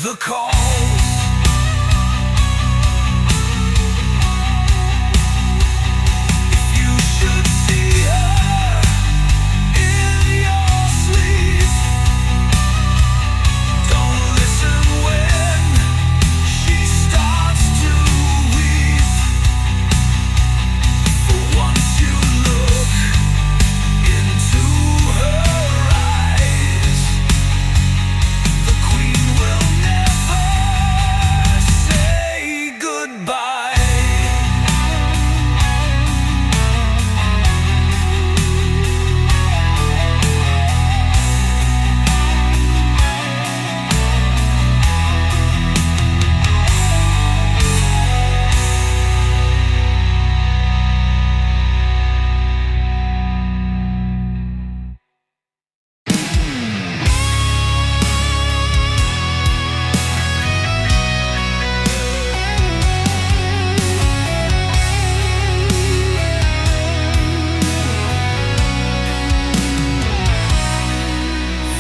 the calls. If you should see her in your sleep, don't listen when she starts to weep. For once you look into her eyes, the queen will never say goodbye.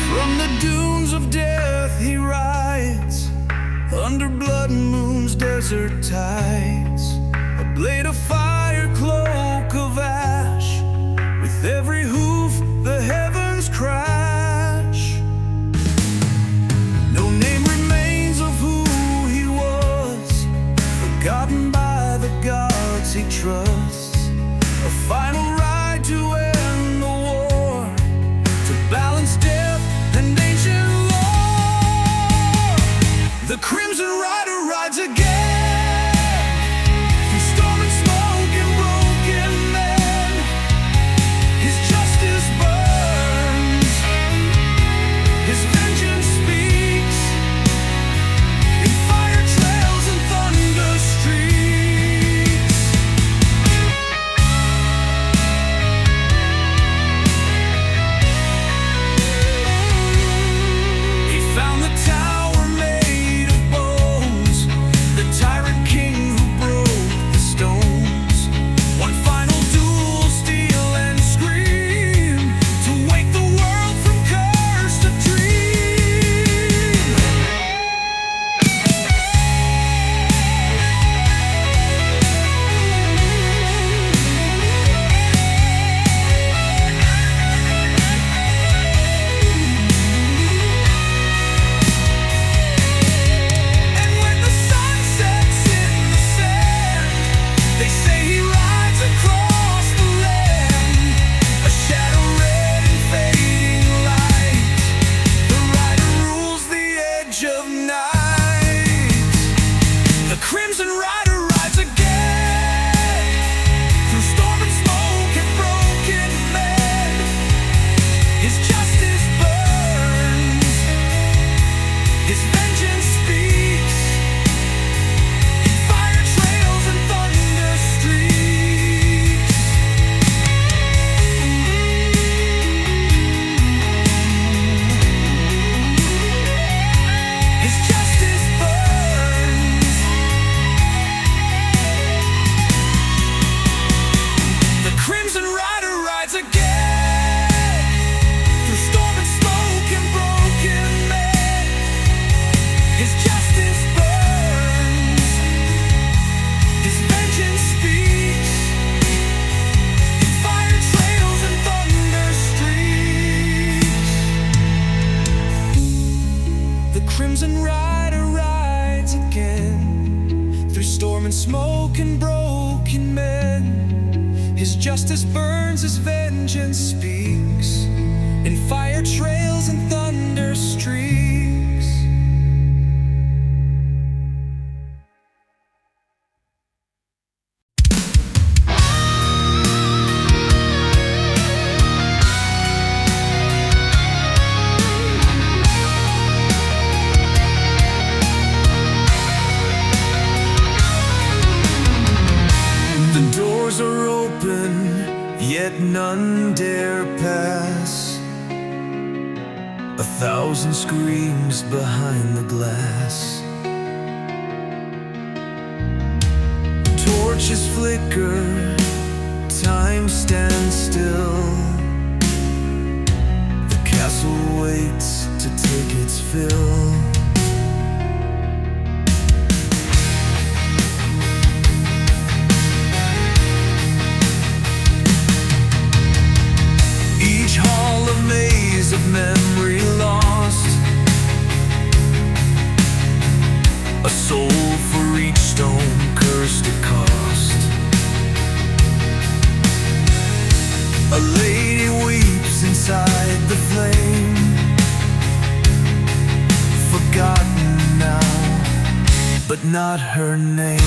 From the dunes of death he rides, under blood and moon's desert tides. A blade of fire, cloak of ash, with every hoof the heavens crash. No name remains of who he was, forgotten by the gods he trusts. A final ride to end the war, to balance death and ancient lore. The Crimson Rider rides again, through storm and smoke and broken men. His justice burns, his vengeance speaks, in fire trails and thunder streaks. He found the tower made of bones, the tyrant king who broke the stones. One final duel, steel and scream, to wake the world from cursed of dream. And when the sun sets in the sand, they say he rides across the land, a shadow red and fading light. The rider rules the edge of night. The Crimson Rider rides again, through storm and smoke and broken men. His justice burns, his vengeance speaks, in fire trails and thunder streaks. His justice burns. The Crimson Rider rides again, through storm and smoke and broken men. His justice burns, his vengeance speaks, in fire trails and thunder streaks. The Crimson Rider rides again, through storm and smoke and broken men. His justice burns, his vengeance speaks, in fire trails and thunder streaks. The doors are open, yet none dare pass. 1,000 screams behind the glass. Torches flicker, time stands still. The castle waits to take its fill. a soul for each stone cursed it cost. A lady weeps inside the flame, forgotten now, but not her name.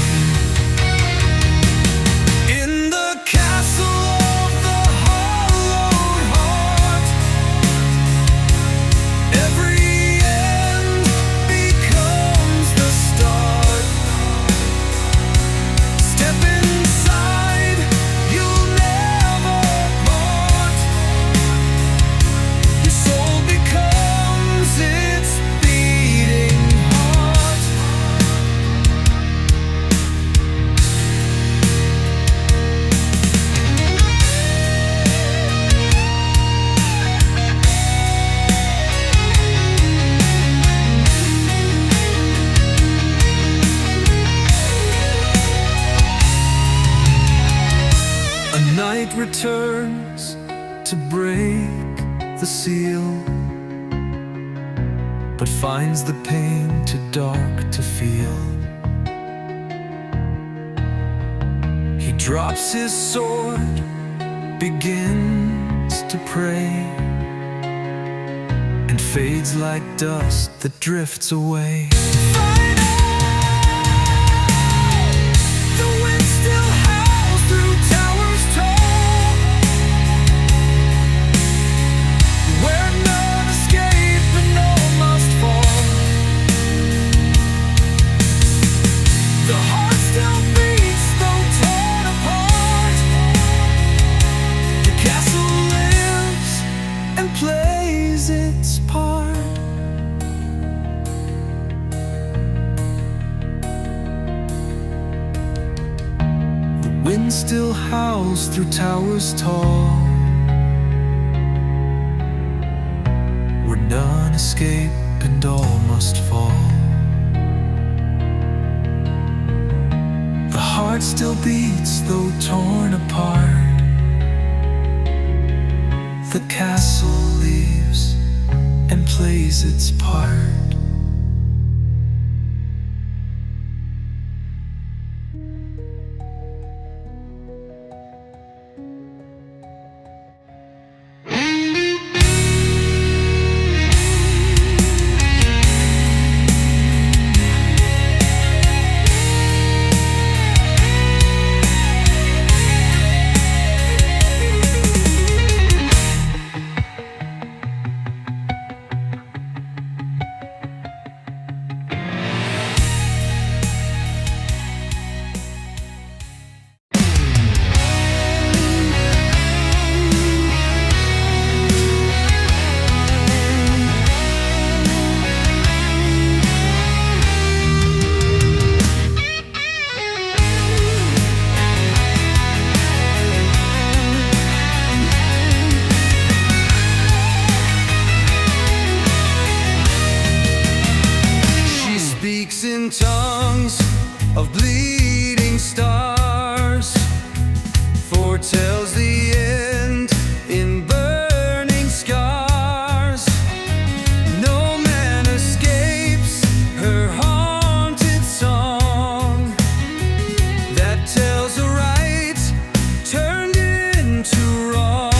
In the castle of the hollowed heart, every end becomes the start. Step inside, you'll never part. Your soul becomes its beating heart. A night returns to break the seal, but finds the pain too dark to feel. He drops his sword, begins to pray, and fades like dust that drifts away. The wind still howls through towers tall, where none escape and all must fall. The heart still beats though torn apart. The castle lives and plays its part. The wind still howls through towers tall, where none escape and all must fall. The heart still beats though torn apart. The castle leaves and plays its part. In tongues of bleeding stars, foretells the end in burning scars. No man escapes her haunted song, that tells a right turned into wrong.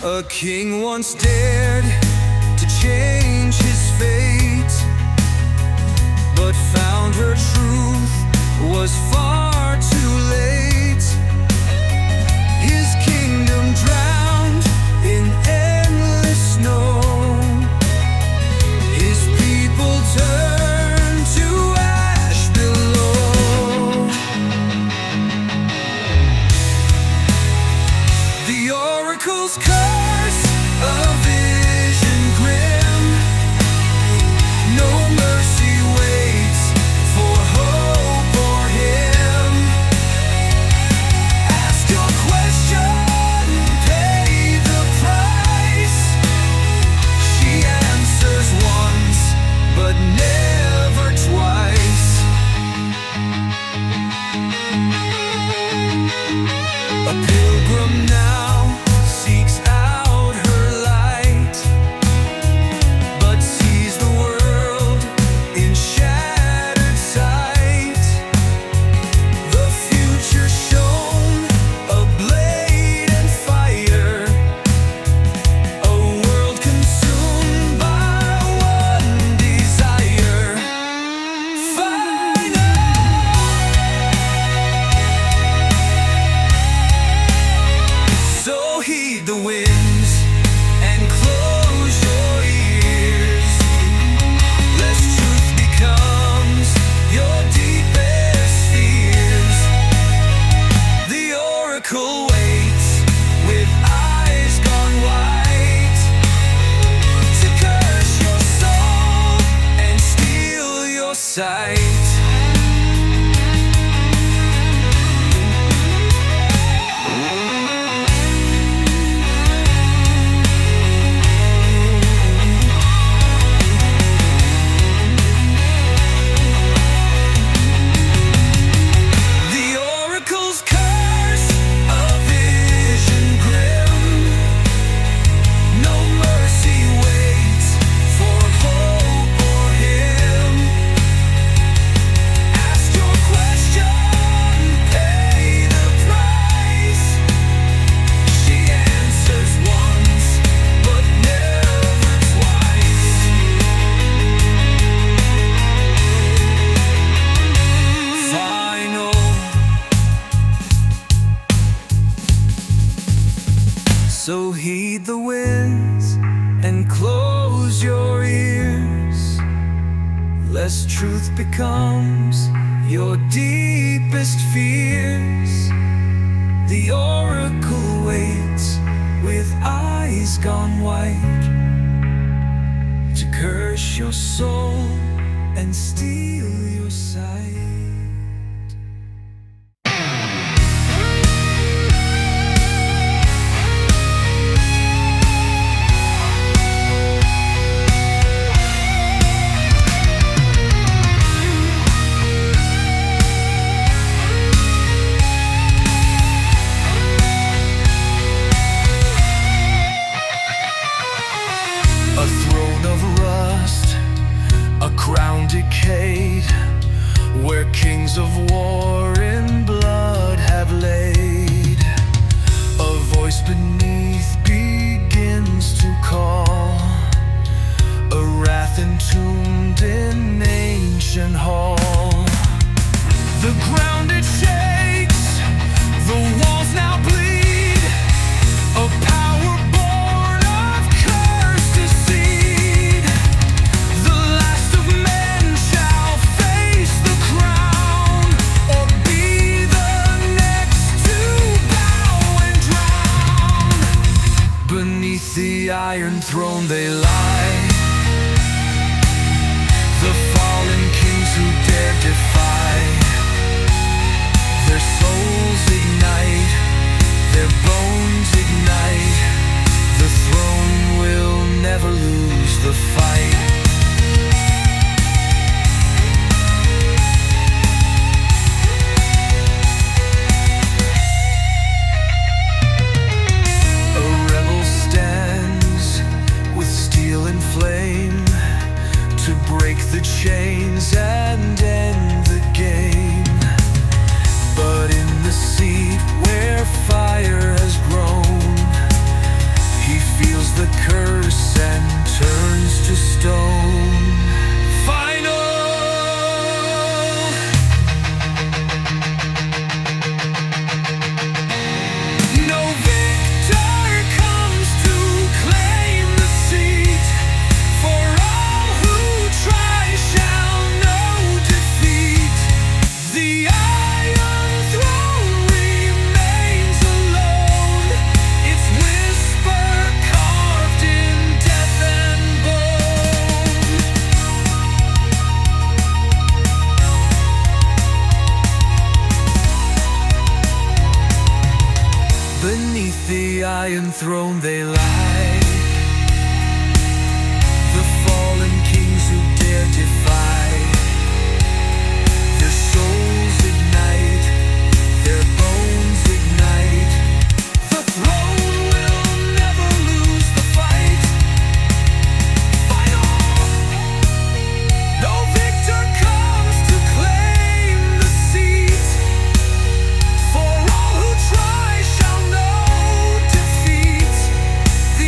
A king once dared to change his fate, but found her truth was far too late. sight. So heed the winds and close your ears, lest truth becomes your deepest fears. The oracle waits with eyes gone white to curse your soul and steal your sight. Where kings of war in blood have laid, a voice beneath begins to call, a wrath entombed in ancient hall. The ground it shakes, the walls now bleed, a power born of cursed deceit. The last of men shall face the crown, or be the next to bow and drown. Beneath the iron throne they lie, the fallen kings who dare defy. Their souls ignite, their bones ignite. The throne will never lose the fight. A rebel stands with steel and flame to break the chains and end the game. But in the seat where fire has grown, he feels the curse and turns to stone. Final. No victor comes to claim the seat, for all who try shall know defeat. The Iron Throne remains alone, its whisper carved in death and bone. Beneath the Iron Throne they lie, the fallen kings who dare defy. Their souls ignite, their bones ignite. The throne will never lose the fight. Final. No victor comes to claim the seat, for all who try shall know defeat. The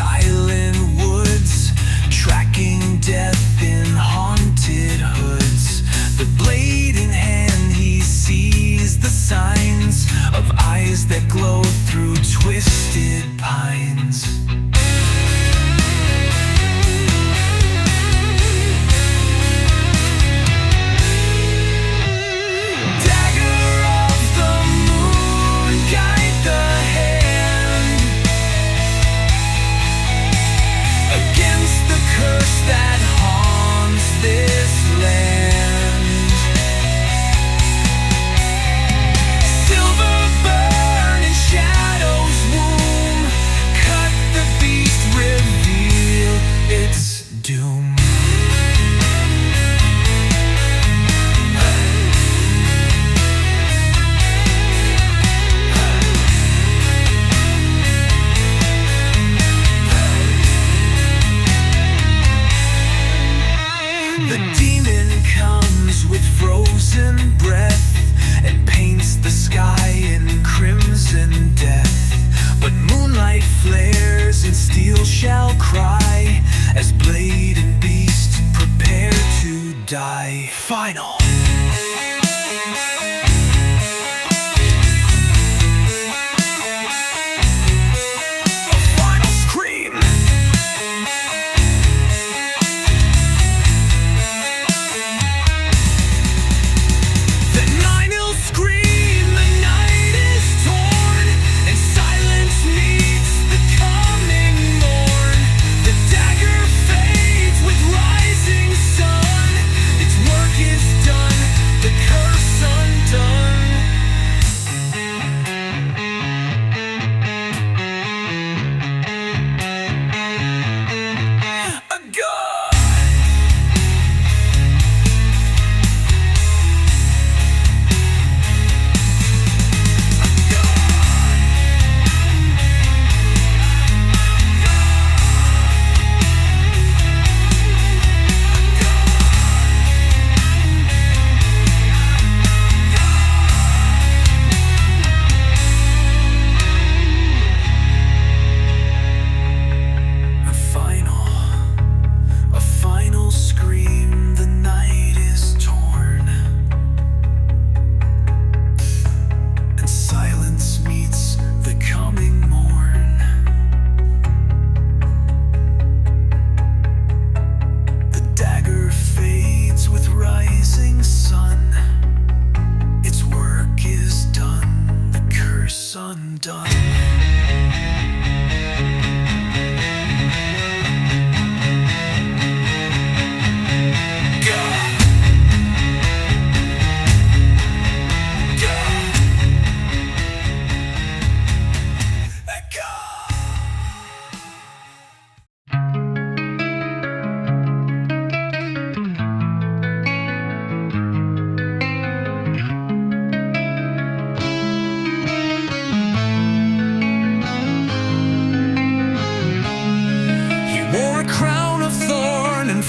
silent woods, tracking death in haunted hoods. The blade in hand, he sees the signs of eyes that glow through twisted pines. That haunts this land. Silver burn in shadows womb, cut the beast, reveal its doom. The demon comes with frozen breath and paints the sky in crimson death. But moonlight flares and steel shall cry as blade and beast prepare to die. Final.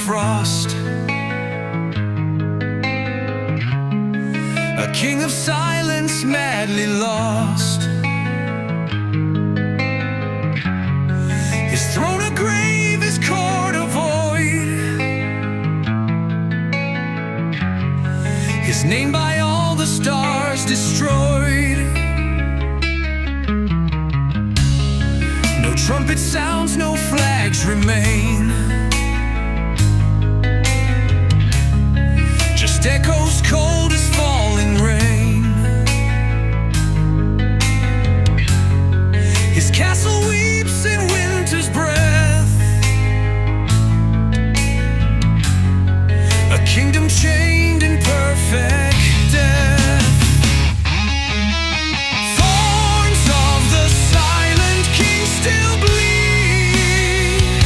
Frost, a king of silence madly lost. His throne a grave, his court a void, his name by all the stars destroyed. No trumpet sounds, no flags remain, echoes cold as falling rain. His castle weeps in winter's breath, a kingdom chained in perfect death. Thorns of the silent king still bleed,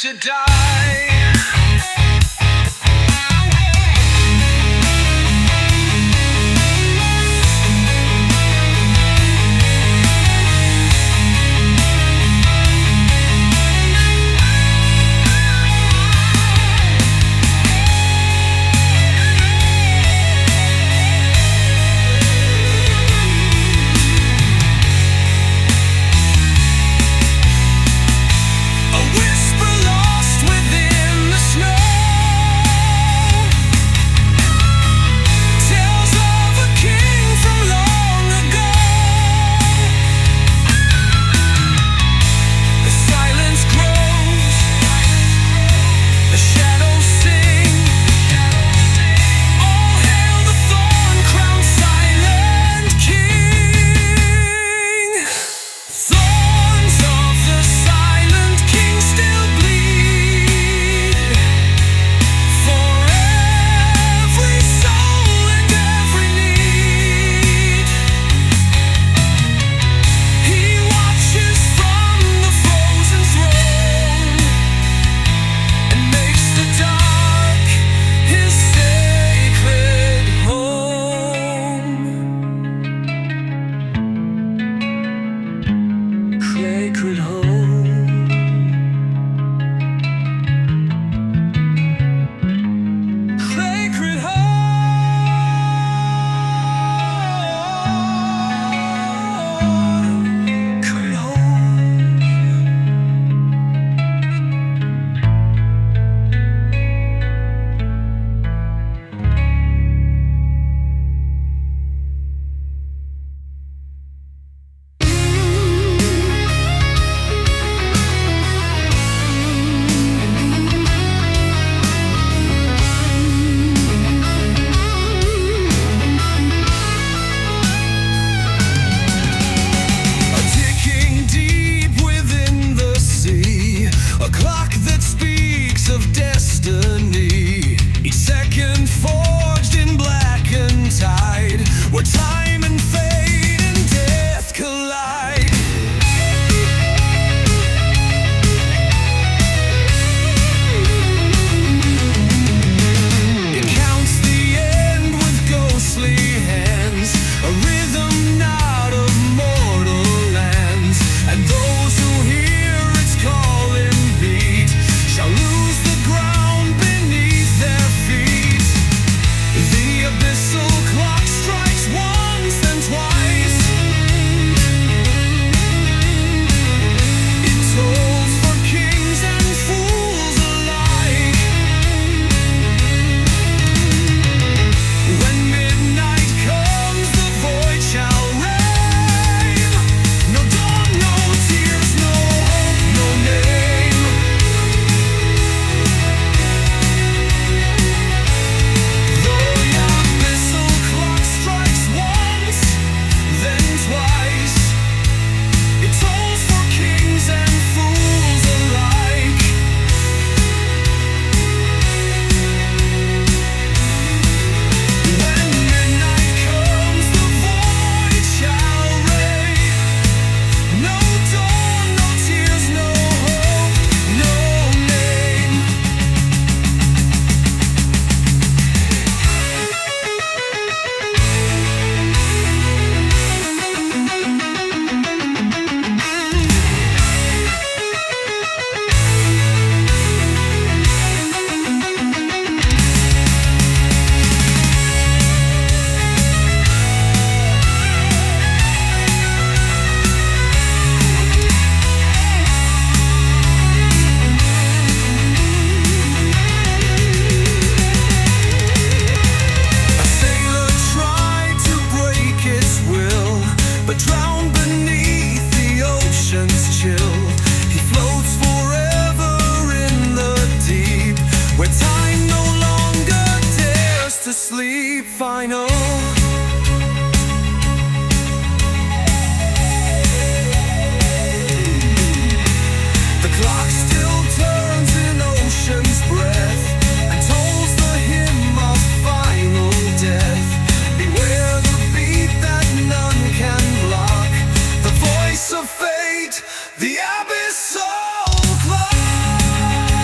to die. The Abyssal Clock.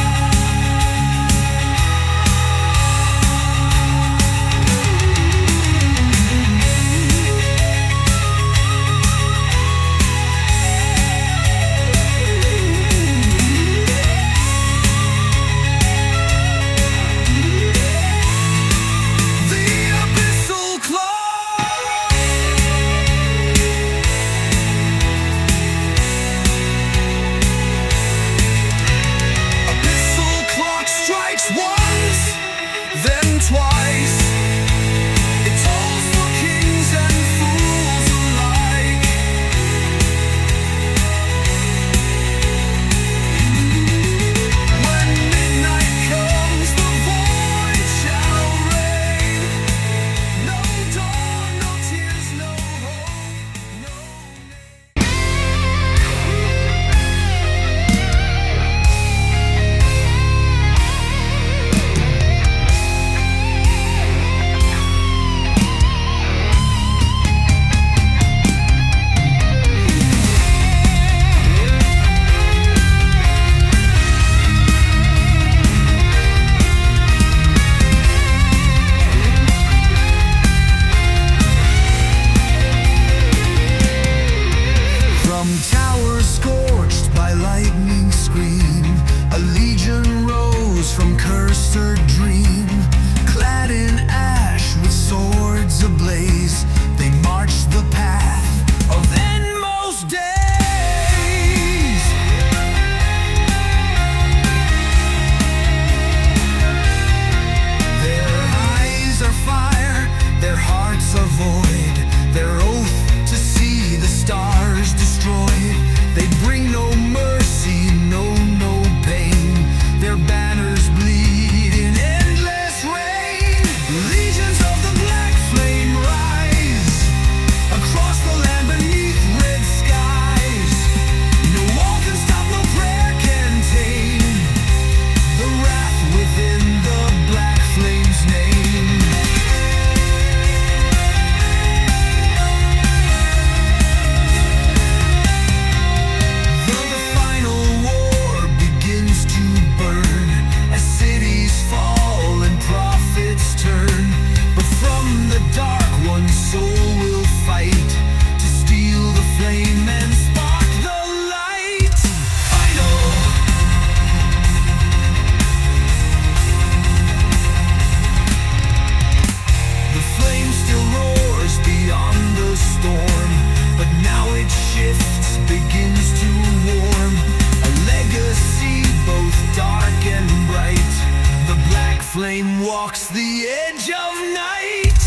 walks the edge of night.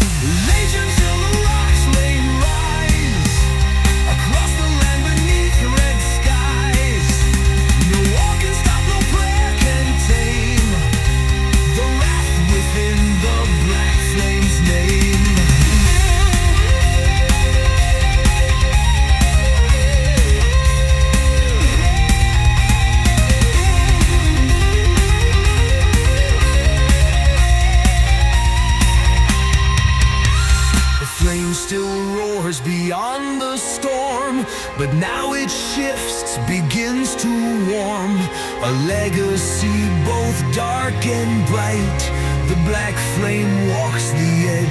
Legions till the rocks may rise across the land beneath red skies. No war can stop, no prayer can tame the wrath within the black flame's name. Flame still roars beyond the storm, but now it shifts, begins to warm. A legacy both dark and bright. The black flame walks the edge